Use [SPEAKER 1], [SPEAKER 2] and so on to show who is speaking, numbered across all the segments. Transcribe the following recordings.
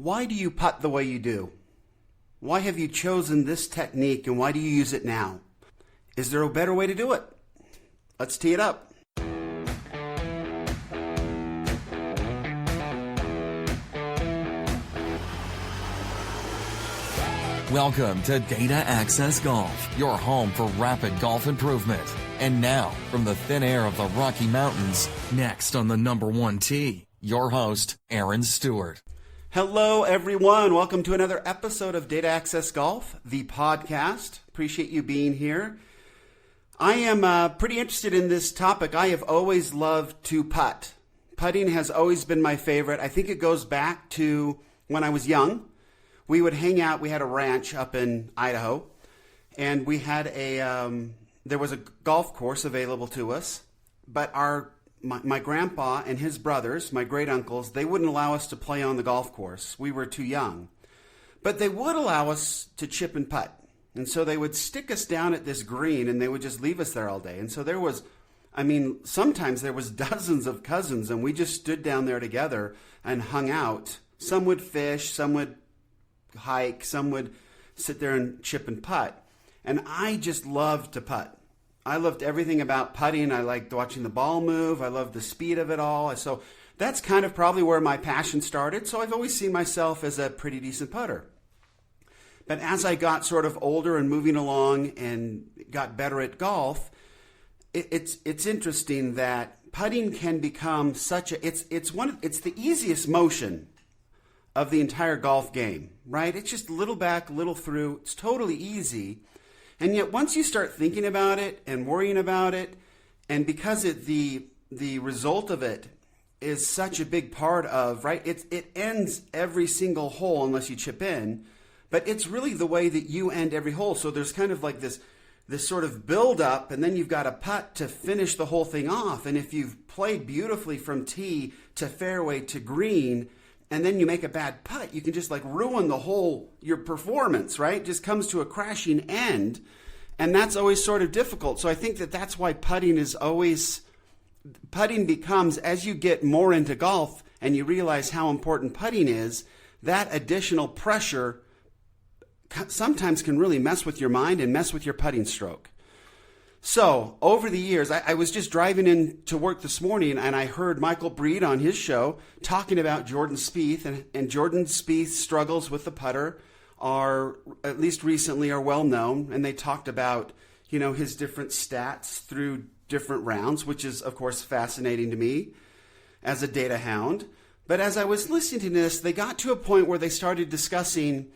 [SPEAKER 1] Why do you putt the way you do? Why have you chosen this technique and why do you use it now? Is there a better way to do it? Let's tee it up.
[SPEAKER 2] Welcome to Data Access Golf, your home for rapid golf improvement. And now, from the thin air of the Rocky Mountains, next on the number one tee, your host, Aaron Stewart.
[SPEAKER 1] Hello, everyone. Welcome to another episode of Data Access Golf, the podcast. Appreciate you being here. I am pretty interested in this topic. I have always loved to putt. Putting has always been my favorite. I think it goes back to when I was young. We would hang out. We had a ranch up in Idaho, and we had there was a golf course available to us, but my grandpa and his brothers, my great uncles, they wouldn't allow us to play on the golf course. We were too young. But they would allow us to chip and putt. And so they would stick us down at this green and they would just leave us there all day. And so there was, sometimes there was dozens of cousins and we just stood down there together and hung out. Some would fish, some would hike, some would sit there and chip and putt. And I just loved to putt. I loved everything about putting. I liked watching the ball move. I loved the speed of it all. So that's kind of probably where my passion started. So I've always seen myself as a pretty decent putter. But as I got sort of older and moving along and got better at golf, it's interesting that putting can become such a it's the easiest motion of the entire golf game, right? It's just a little back, a little through. It's totally easy. And yet once you start thinking about it and worrying about it, and because the result of it is such a big part of, right, it ends every single hole unless you chip in, but it's really the way that you end every hole. So there's kind of like this sort of build up, and then you've got a putt to finish the whole thing off. And if you've played beautifully from tee to fairway to green, and then you make a bad putt, you can just like ruin the whole, your performance, right? It just comes to a crashing end. And that's always sort of difficult. So I think that's why putting becomes, as you get more into golf and you realize how important putting is, that additional pressure sometimes can really mess with your mind and mess with your putting stroke. So over the years, I was just driving in to work this morning and I heard Michael Breed on his show talking about Jordan Spieth, and Jordan Spieth's struggles with the putter are, at least recently, are well known. And they talked about, his different stats through different rounds, which is, of course, fascinating to me as a data hound. But as I was listening to this, they got to a point where they started discussing,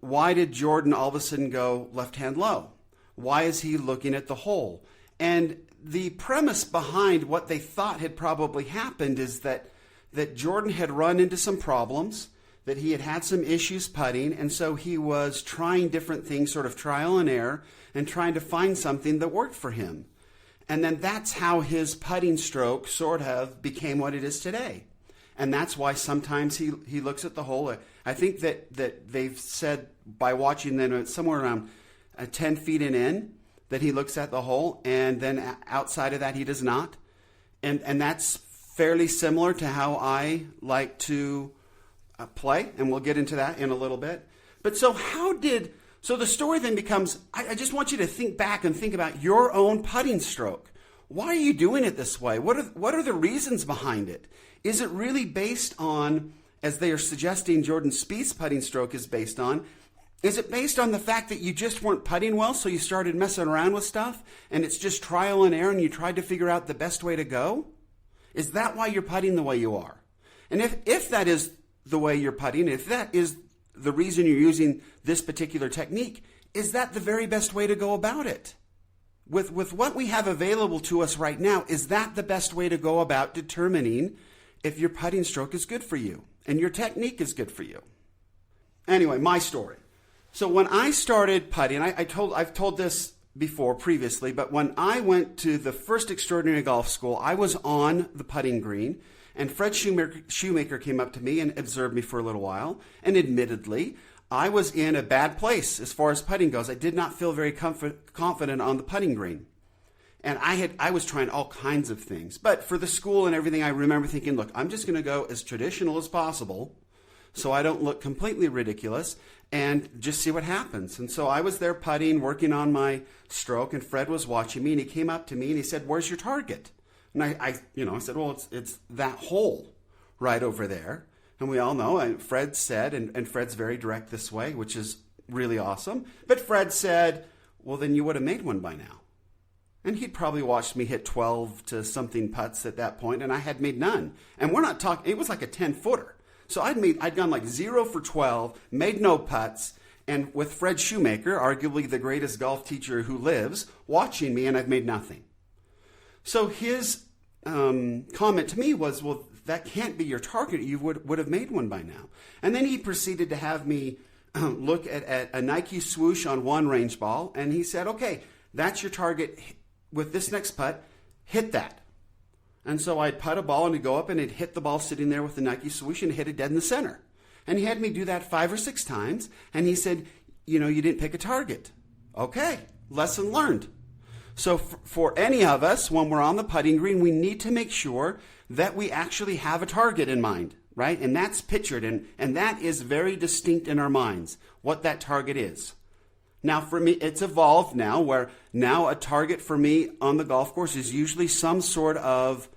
[SPEAKER 1] why did Jordan all of a sudden go left-hand low? Why is he looking at the hole? And the premise behind what they thought had probably happened is that Jordan had run into some problems, that he had some issues putting, and so he was trying different things, sort of trial and error, and trying to find something that worked for him. And then that's how his putting stroke sort of became what it is today. And that's why sometimes he looks at the hole. I think that they've said by watching them somewhere around 10 feet in, that he looks at the hole, and then outside of that he does not. And that's fairly similar to how I like to play, and we'll get into that in a little bit. But so the story then becomes, I just want you to think back and think about your own putting stroke. Why are you doing it this way? What are the reasons behind it? Is it really based on, as they are suggesting Jordan Spieth's putting stroke is based on, is it based on the fact that you just weren't putting well, so you started messing around with stuff, and it's just trial and error, and you tried to figure out the best way to go? Is that why you're putting the way you are? And if that is the way you're putting, if that is the reason you're using this particular technique, is that the very best way to go about it? With what we have available to us right now, is that the best way to go about determining if your putting stroke is good for you and your technique is good for you? Anyway, my story. So when I started putting, I've told this before previously, but when I went to the first extraordinary golf school, I was on the putting green, and Fred Shoemaker came up to me and observed me for a little while, and admittedly, I was in a bad place as far as putting goes. I did not feel very confident on the putting green. And I was trying all kinds of things. But for the school and everything, I remember thinking, look, I'm just going to go as traditional as possible so I don't look completely ridiculous, and just see what happens. And so I was there putting, working on my stroke, and Fred was watching me, and he came up to me and he said, "Where's your target?" And I said, "Well, it's that hole right over there." And we all know, Fred said, and Fred's very direct this way, which is really awesome. But Fred said, "Well, then you would have made one by now." And he'd probably watched me hit 12 to something putts at that point, and I had made none. And we're not talking, it was like a 10-footer. So I'd gone like 0 for 12, made no putts, and with Fred Shoemaker, arguably the greatest golf teacher who lives, watching me, and I've made nothing. So his comment to me was, "Well, that can't be your target. You would have made one by now." And then he proceeded to have me look at a Nike swoosh on one range ball, and he said, "Okay, that's your target. With this next putt, hit that." And so I'd putt a ball and it'd go up and it'd hit the ball sitting there with the Nike swoosh and hit it dead in the center. And he had me do that 5 or 6 times. And he said, "You didn't pick a target." Okay, lesson learned. So for any of us, when we're on the putting green, we need to make sure that we actually have a target in mind, right? And that's pictured, and that is very distinct in our minds, what that target is. Now, for me, it's evolved now, where now a target for me on the golf course is usually some sort of,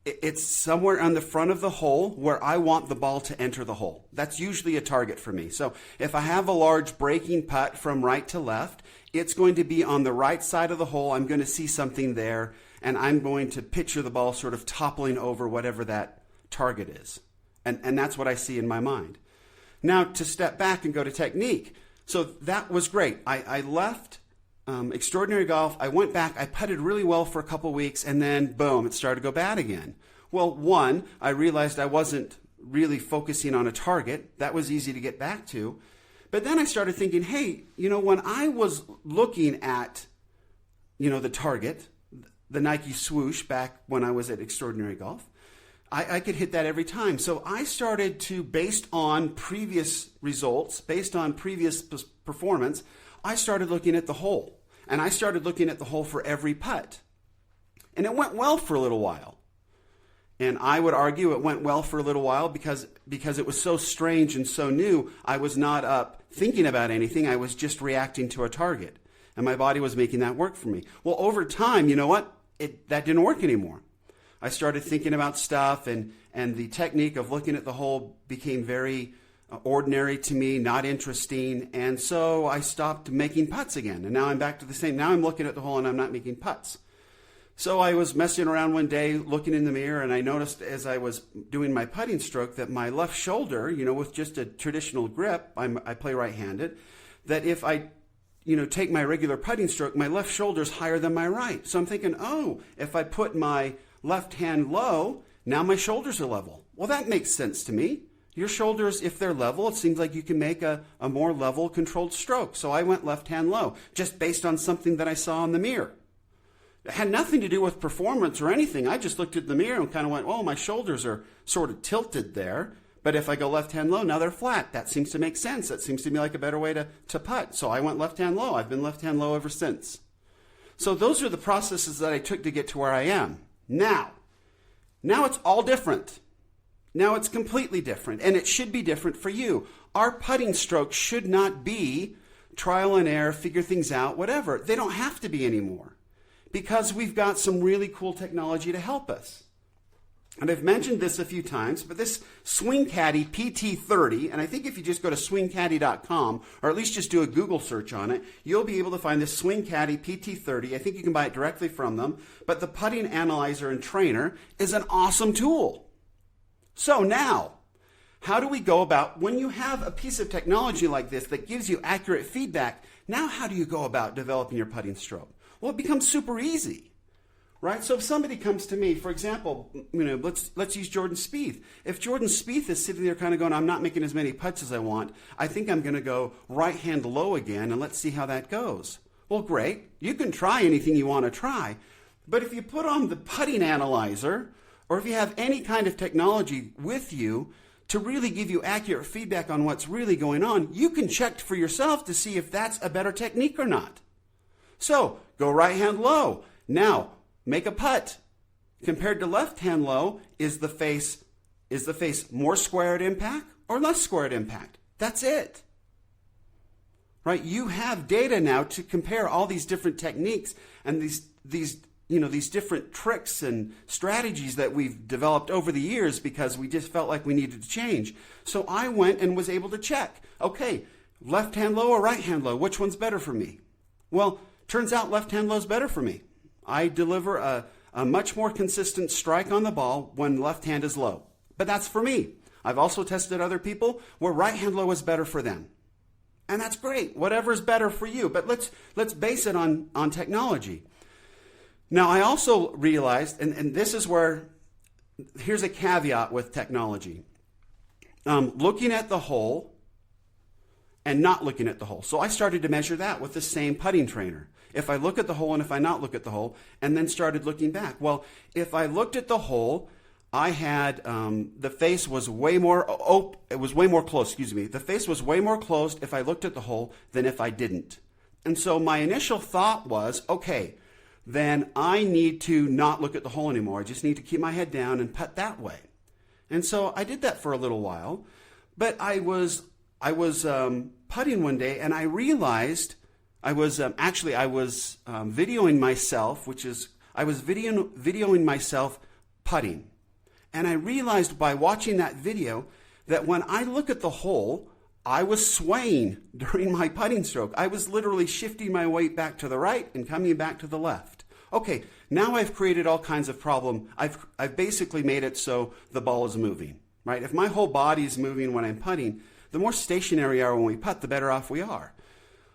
[SPEAKER 1] it's somewhere on the front of the hole where I want the ball to enter the hole. That's usually a target for me. So if I have a large breaking putt from right to left, it's going to be on the right side of the hole. I'm going to see something there, and I'm going to picture the ball sort of toppling over whatever that target is. And that's what I see in my mind. Now, to step back and go to technique. So that was great. I left Extraordinary Golf. I went back. I putted really well for a couple weeks, and then, boom, it started to go bad again. Well, one, I realized I wasn't really focusing on a target. That was easy to get back to. But then I started thinking, hey, when I was looking at, the target, the Nike swoosh back when I was at Extraordinary Golf, I could hit that every time. So I started to, based on previous results, based on previous performance, I started looking at the hole. And I started looking at the hole for every putt. And it went well for a little while. And I would argue it went well for a little while because it was so strange and so new. I was not up thinking about anything. I was just reacting to a target. And my body was making that work for me. Well, over time, you know what? That didn't work anymore. I started thinking about stuff, and the technique of looking at the hole became very ordinary to me, not interesting. And so I stopped making putts again. And now I'm back to the same. Now I'm looking at the hole and I'm not making putts. So I was messing around one day, looking in the mirror, and I noticed as I was doing my putting stroke that my left shoulder, with just a traditional grip, I play right-handed, that if I, take my regular putting stroke, my left shoulder is higher than my right. So I'm thinking, if I put my left hand low, now my shoulders are level. Well, that makes sense to me. Your shoulders, if they're level, it seems like you can make a more level, controlled stroke. So I went left hand low, just based on something that I saw in the mirror. It had nothing to do with performance or anything. I just looked at the mirror and kind of went, my shoulders are sort of tilted there. But if I go left hand low, now they're flat. That seems to make sense. That seems to me like a better way to putt. So I went left hand low. I've been left hand low ever since. So those are the processes that I took to get to where I am. Now it's all different. Now it's completely different, and it should be different for you. Our putting strokes should not be trial and error, figure things out, whatever. They don't have to be anymore because we've got some really cool technology to help us. And I've mentioned this a few times, but this Swing Caddy PT30, and I think if you just go to swingcaddy.com, or at least just do a Google search on it, you'll be able to find this Swing Caddy PT30. I think you can buy it directly from them, but the Putting Analyzer and Trainer is an awesome tool. So now, how do we go about, when you have a piece of technology like this that gives you accurate feedback, now how do you go about developing your putting stroke? Well, it becomes super easy. Right? So if somebody comes to me, for example, let's use Jordan Spieth. If Jordan Spieth is sitting there kind of going, I'm not making as many putts as I want, I think I'm going to go right hand low again, and let's see how that goes. Well, great. You can try anything you want to try. But if you put on the putting analyzer, or if you have any kind of technology with you to really give you accurate feedback on what's really going on, you can check for yourself to see if that's a better technique or not. So go right hand low. Now, make a putt. Compared to left hand low, is the face Is the face more square at impact or less square at impact? That's it. Right? You have data now to compare all these different techniques and these different tricks and strategies that we've developed over the years because we just felt like we needed to change. So I went and was able to check. Okay, left hand low or right hand low, which one's better for me? Well, turns out left hand low is better for me. I deliver a much more consistent strike on the ball when left hand is low. But that's for me. I've also tested other people where right hand low is better for them. And that's great. Whatever's better for you. But let's base it on technology. Now, I also realized, and this is where, here's a caveat with technology. Looking at the hole and not looking at the hole. So I started to measure that with the same putting trainer. If I look at the hole and if I not look at the hole, and then started looking back. Well, if I looked at the hole, I had, the face was way more, it was way more closed, excuse me. The face was way more closed if I looked at the hole than if I didn't. And so my initial thought was, okay, then I need to not look at the hole anymore. I just need to keep my head down and putt that way. And so I did that for a little while, but I was putting one day and I realized I was videoing myself, I was videoing myself putting. And I realized by watching that video that when I look at the hole, I was swaying during my putting stroke. I was literally shifting my weight back to the right and coming back to the left. Okay, now I've created all kinds of problem. I've basically made it so the ball is moving, right? If my whole body is moving when I'm putting, the more stationary we are when we putt, the better off we are.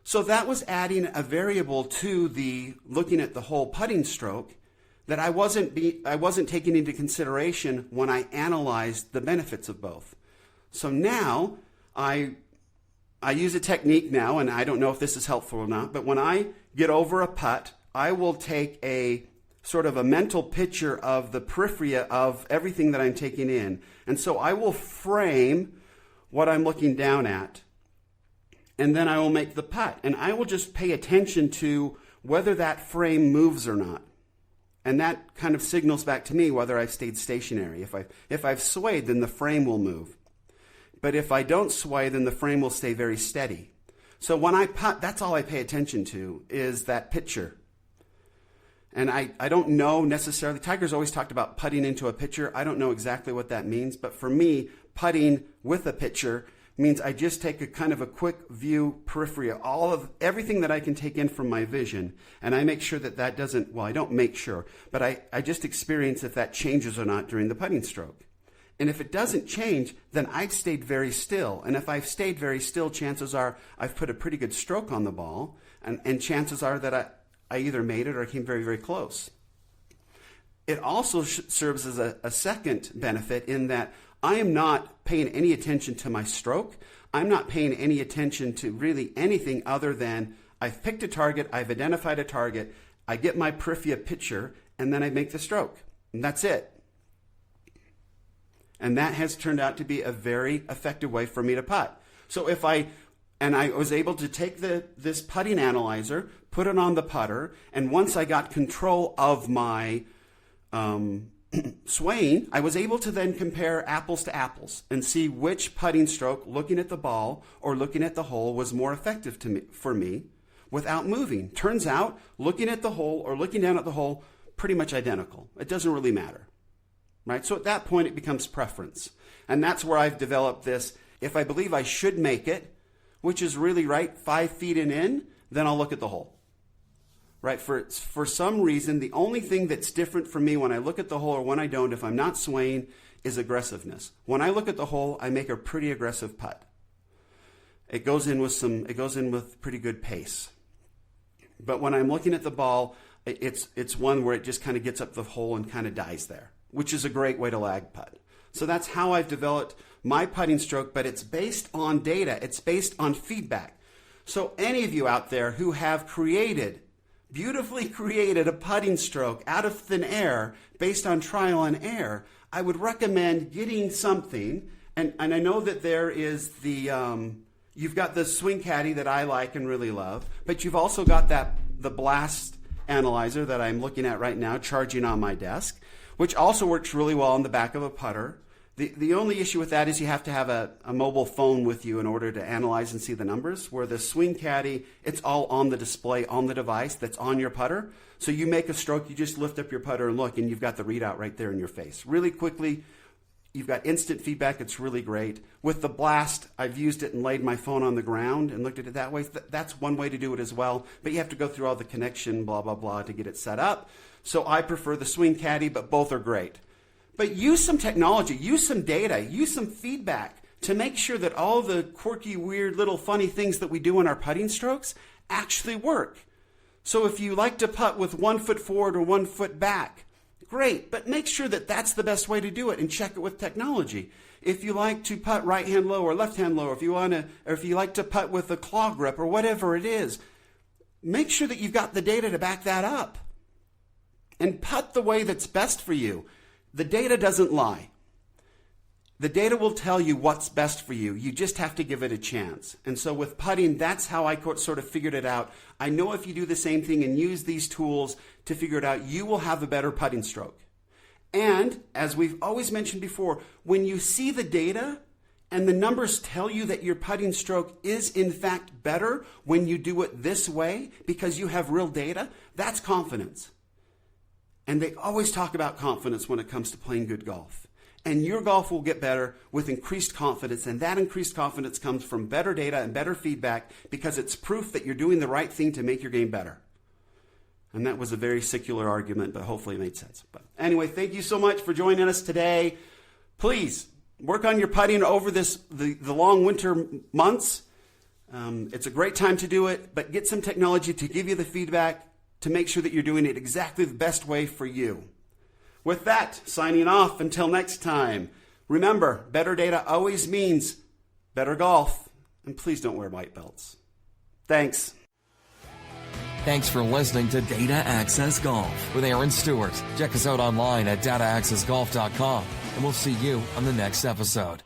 [SPEAKER 1] So that was adding a variable to the looking at the whole putting stroke that I wasn't taking into consideration when I analyzed the benefits of both. So now I use a technique now, and I don't know if this is helpful or not, but when I get over a putt, I will take a sort of a mental picture of the periphery of everything that I'm taking in. And so I will frame what I'm looking down at, and then I will make the putt. And I will just pay attention to whether that frame moves or not. And that kind of signals back to me whether I've stayed stationary. If I've swayed, then the frame will move. But if I don't sway, then the frame will stay very steady. So when I putt, that's all I pay attention to is that picture. And I don't know necessarily, Tiger's always talked about putting into a pitcher. I don't know exactly what that means, but for me, putting with a pitcher means I just take a kind of a quick view periphery of all of everything that I can take in from my vision, and I make sure that doesn't, well, I don't make sure, but I just experience if that changes or not during the putting stroke. And if it doesn't change, then I've stayed very still. And if I've stayed very still, chances are I've put a pretty good stroke on the ball, and chances are that I either made it or I came very, very close. It also serves as a second benefit in that I am not paying any attention to my stroke. I'm not paying any attention to really anything other than I've picked a target, I've identified a target, I get my periphery picture, and then I make the stroke. And that's it. And that has turned out to be a very effective way for me to putt. So I was able to take this putting analyzer, put it on the putter, and once I got control of my swaying, I was able to then compare apples to apples and see which putting stroke, looking at the ball or looking at the hole, was more effective for me without moving. Turns out, looking at the hole or looking down at the hole, pretty much identical. It doesn't really matter, right? So at that point, it becomes preference. And that's where I've developed this. If I believe I should make it, which is really right 5 feet and in, then I'll look at the hole. Right, for some reason, the only thing that's different for me when I look at the hole or when I don't, if I'm not swaying, is aggressiveness. When I look at the hole, I make a pretty aggressive putt. It goes in with pretty good pace. But when I'm looking at the ball, it's one where it just kind of gets up the hole and kind of dies there, which is a great way to lag putt. So that's how I've developed my putting stroke, but it's based on data. It's based on feedback. So any of you out there who have beautifully created a putting stroke out of thin air based on trial and error, I would recommend getting something. And I know that there is you've got the swing caddy that I like and really love, but you've also got the blast analyzer that I'm looking at right now, charging on my desk, which also works really well on the back of a putter. The only issue with that is you have to have a mobile phone with you in order to analyze and see the numbers, where the Swing Caddy, it's all on the display on the device that's on your putter. So you make a stroke, you just lift up your putter and look, and you've got the readout right there in your face. Really quickly, you've got instant feedback. It's really great. With the Blast, I've used it and laid my phone on the ground and looked at it that way. That's one way to do it as well, but you have to go through all the connection, blah, blah, blah, to get it set up. So I prefer the Swing Caddy, but both are great. But use some technology, use some data, use some feedback to make sure that all the quirky, weird, little funny things that we do in our putting strokes actually work. So if you like to putt with 1 foot forward or 1 foot back, great, but make sure that that's the best way to do it and check it with technology. If you like to putt right hand low or left hand low, or if you like to putt with a claw grip or whatever it is, make sure that you've got the data to back that up. And putt the way that's best for you. The data doesn't lie. The data will tell you what's best for you. You just have to give it a chance. And so with putting, that's how I sort of figured it out. I know if you do the same thing and use these tools to figure it out, you will have a better putting stroke. And as we've always mentioned before, when you see the data and the numbers tell you that your putting stroke is in fact better when you do it this way because you have real data, that's confidence. And they always talk about confidence when it comes to playing good golf. And your golf will get better with increased confidence, and that increased confidence comes from better data and better feedback because it's proof that you're doing the right thing to make your game better. And that was a very secular argument, but hopefully it made sense. But anyway, thank you so much for joining us today. Please work on your putting over the long winter months. It's a great time to do it, but get some technology to give you the feedback to make sure that you're doing it exactly the best way for you. With that, signing off until next time. Remember, better data always means better golf, and please don't wear white belts. Thanks.
[SPEAKER 2] Thanks for listening to Data Access Golf with Aaron Stewart. Check us out online at dataaccessgolf.com, and we'll see you on the next episode.